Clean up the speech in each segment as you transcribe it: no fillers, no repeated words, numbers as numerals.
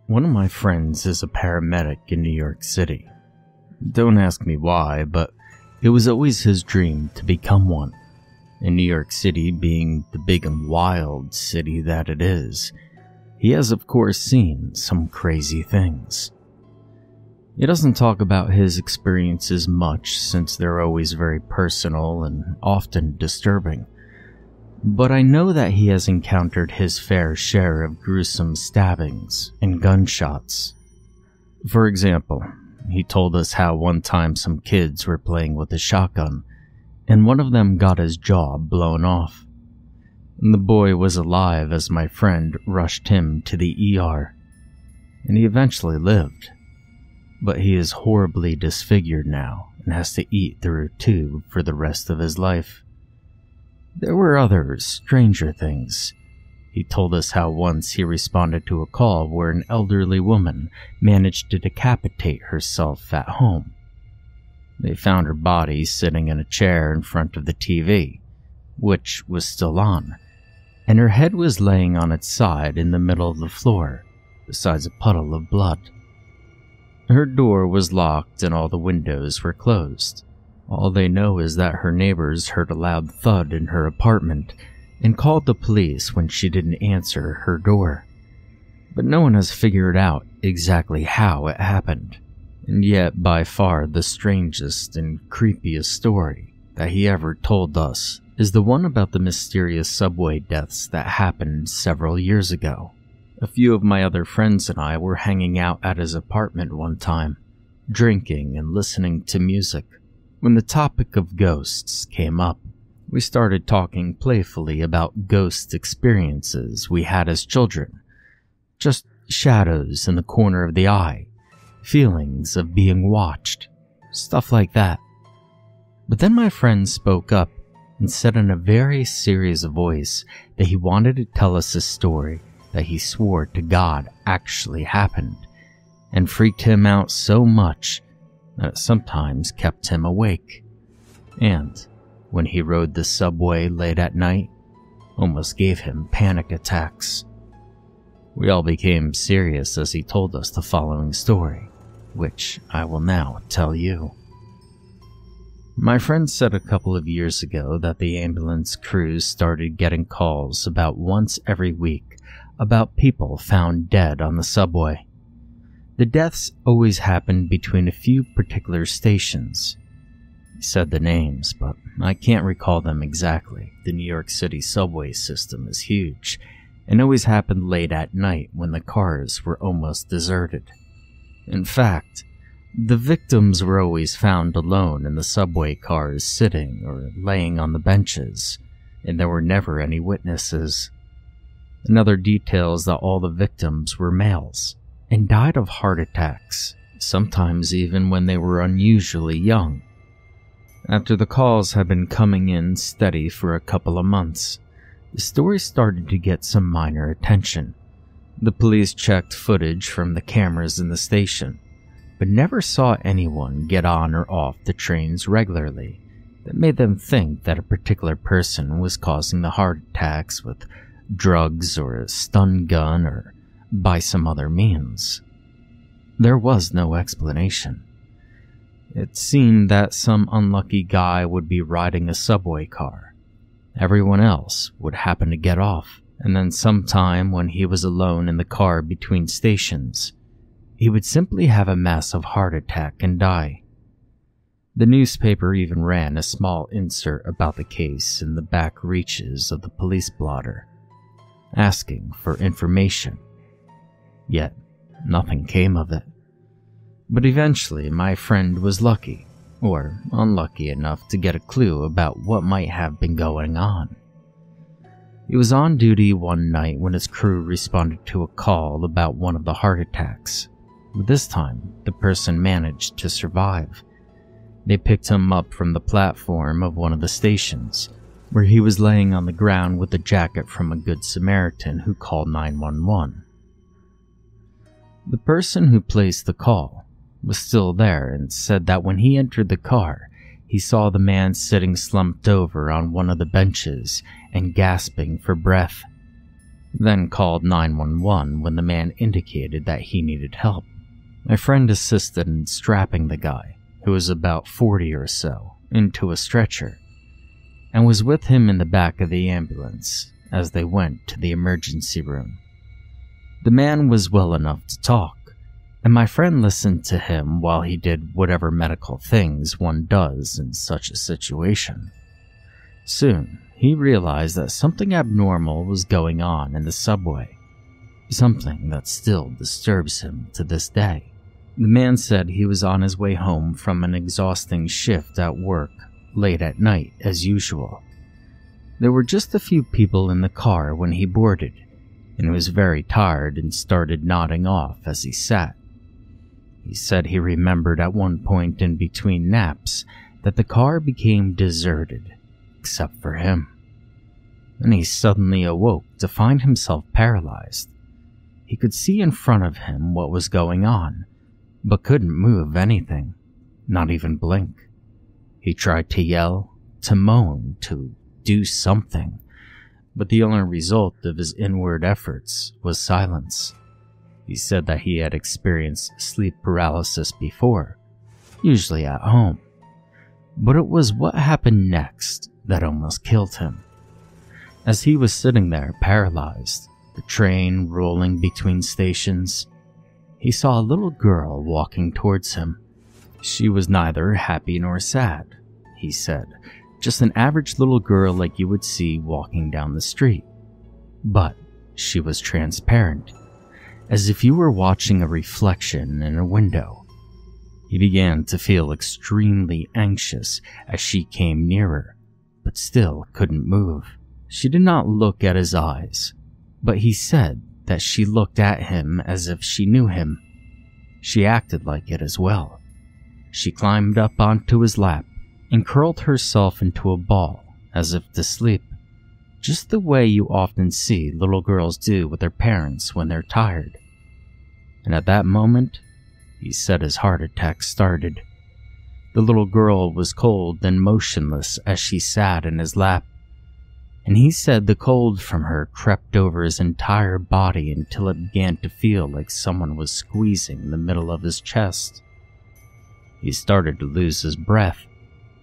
One of my friends is a paramedic in New York City. Don't ask me why, but it was always his dream to become one. In New York City being the big and wild city that it is, he has of course seen some crazy things. He doesn't talk about his experiences much since they're always very personal and often disturbing. But I know that he has encountered his fair share of gruesome stabbings and gunshots. For example, he told us how one time some kids were playing with a shotgun, and one of them got his jaw blown off. The boy was alive as my friend rushed him to the ER, and he eventually lived. But he is horribly disfigured now and has to eat through a tube for the rest of his life. There were other, stranger things. He told us how once he responded to a call where an elderly woman managed to decapitate herself at home. They found her body sitting in a chair in front of the TV, which was still on, and her head was laying on its side in the middle of the floor, besides a puddle of blood. Her door was locked and all the windows were closed. All they know is that her neighbors heard a loud thud in her apartment and called the police when she didn't answer her door. But no one has figured out exactly how it happened. And yet, by far the strangest and creepiest story that he ever told us is the one about the mysterious subway deaths that happened several years ago. A few of my other friends and I were hanging out at his apartment one time, drinking and listening to music. When the topic of ghosts came up, we started talking playfully about ghost experiences we had as children. Just shadows in the corner of the eye, feelings of being watched, stuff like that. But then my friend spoke up and said in a very serious voice that he wanted to tell us a story that he swore to God actually happened, and freaked him out so much that it sometimes kept him awake, and, when he rode the subway late at night, almost gave him panic attacks. We all became serious as he told us the following story, which I will now tell you. My friend said a couple of years ago that the ambulance crews started getting calls about once every week about people found dead on the subway. The deaths always happened between a few particular stations. He said the names, but I can't recall them exactly. The New York City subway system is huge, and always happened late at night when the cars were almost deserted. In fact, the victims were always found alone in the subway cars, sitting or laying on the benches, and there were never any witnesses. Another detail is that all the victims were males, and died of heart attacks, sometimes even when they were unusually young. After the calls had been coming in steady for a couple of months, the story started to get some minor attention. The police checked footage from the cameras in the station, but never saw anyone get on or off the trains regularly that made them think that a particular person was causing the heart attacks with drugs or a stun gun or by some other means. There was no explanation. It seemed that some unlucky guy would be riding a subway car. Everyone else would happen to get off, and then sometime when he was alone in the car between stations, he would simply have a massive heart attack and die. The newspaper even ran a small insert about the case in the back reaches of the police blotter, asking for information. Yet, nothing came of it. But eventually, my friend was lucky, or unlucky enough to get a clue about what might have been going on. He was on duty one night when his crew responded to a call about one of the heart attacks. But this time, the person managed to survive. They picked him up from the platform of one of the stations, where he was laying on the ground with a jacket from a Good Samaritan who called 911. The person who placed the call was still there and said that when he entered the car, he saw the man sitting slumped over on one of the benches and gasping for breath. then called 911 when the man indicated that he needed help. My friend assisted in strapping the guy, who was about 40 or so, into a stretcher, and was with him in the back of the ambulance as they went to the emergency room. The man was well enough to talk, and my friend listened to him while he did whatever medical things one does in such a situation. Soon, he realized that something abnormal was going on in the subway, something that still disturbs him to this day. The man said he was on his way home from an exhausting shift at work late at night as usual. There were just a few people in the car when he boarded, and he was very tired and started nodding off as he sat. He said he remembered at one point in between naps that the car became deserted, except for him. And he suddenly awoke to find himself paralyzed. He could see in front of him what was going on, but couldn't move anything, not even blink. He tried to yell, to moan, to do something, but the only result of his inward efforts was silence. He said that he had experienced sleep paralysis before, usually at home, but it was what happened next that almost killed him. As he was sitting there paralyzed, the train rolling between stations, he saw a little girl walking towards him. She was neither happy nor sad, he said, just an average little girl like you would see walking down the street. But she was transparent, as if you were watching a reflection in a window. He began to feel extremely anxious as she came nearer, but still couldn't move. She did not look at his eyes, but he said that she looked at him as if she knew him. She acted like it as well. She climbed up onto his lap and curled herself into a ball as if to sleep, just the way you often see little girls do with their parents when they're tired. And at that moment, he said his heart attack started. The little girl was cold and motionless as she sat in his lap, and he said the cold from her crept over his entire body until it began to feel like someone was squeezing the middle of his chest. He started to lose his breath,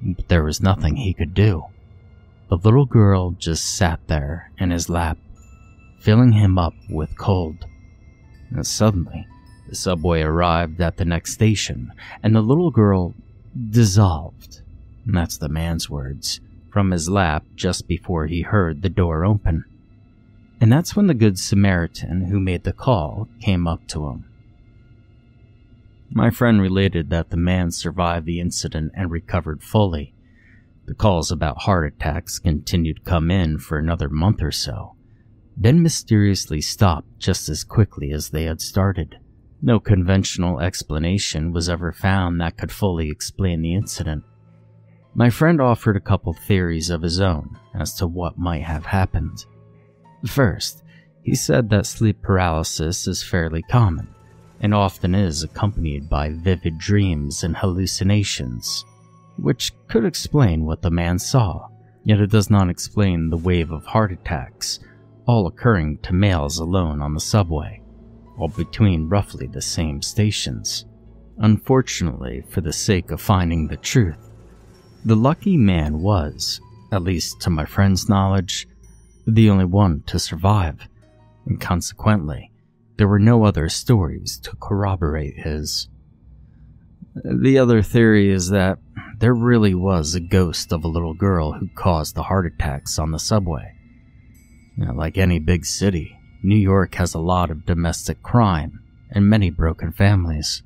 but there was nothing he could do. The little girl just sat there in his lap, filling him up with cold. And suddenly, the subway arrived at the next station, and the little girl dissolved, and that's the man's words, from his lap just before he heard the door open. And that's when the Good Samaritan who made the call came up to him. My friend related that the man survived the incident and recovered fully. The calls about heart attacks continued to come in for another month or so, then mysteriously stopped just as quickly as they had started. No conventional explanation was ever found that could fully explain the incident. My friend offered a couple theories of his own as to what might have happened. First, he said that sleep paralysis is fairly common, and often is accompanied by vivid dreams and hallucinations, which could explain what the man saw, yet it does not explain the wave of heart attacks, all occurring to males alone on the subway, all between roughly the same stations. Unfortunately, for the sake of finding the truth, the lucky man was, at least to my friend's knowledge, the only one to survive, and consequently, there were no other stories to corroborate his. The other theory is that there really was a ghost of a little girl who caused the heart attacks on the subway. Like any big city, New York has a lot of domestic crime and many broken families.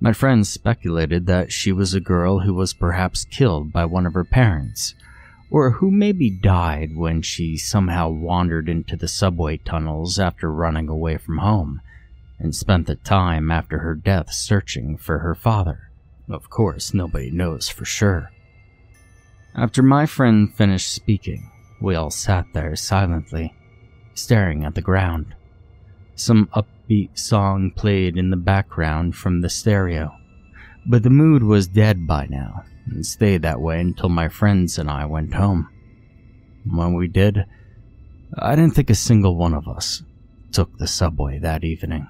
My friends speculated that she was a girl who was perhaps killed by one of her parents, or who maybe died when she somehow wandered into the subway tunnels after running away from home, and spent the time after her death searching for her father. Of course, nobody knows for sure. After my friend finished speaking, we all sat there silently, staring at the ground. Some upbeat song played in the background from the stereo, but the mood was dead by now, and stayed that way until my friends and I went home. When we did, I didn't think a single one of us took the subway that evening.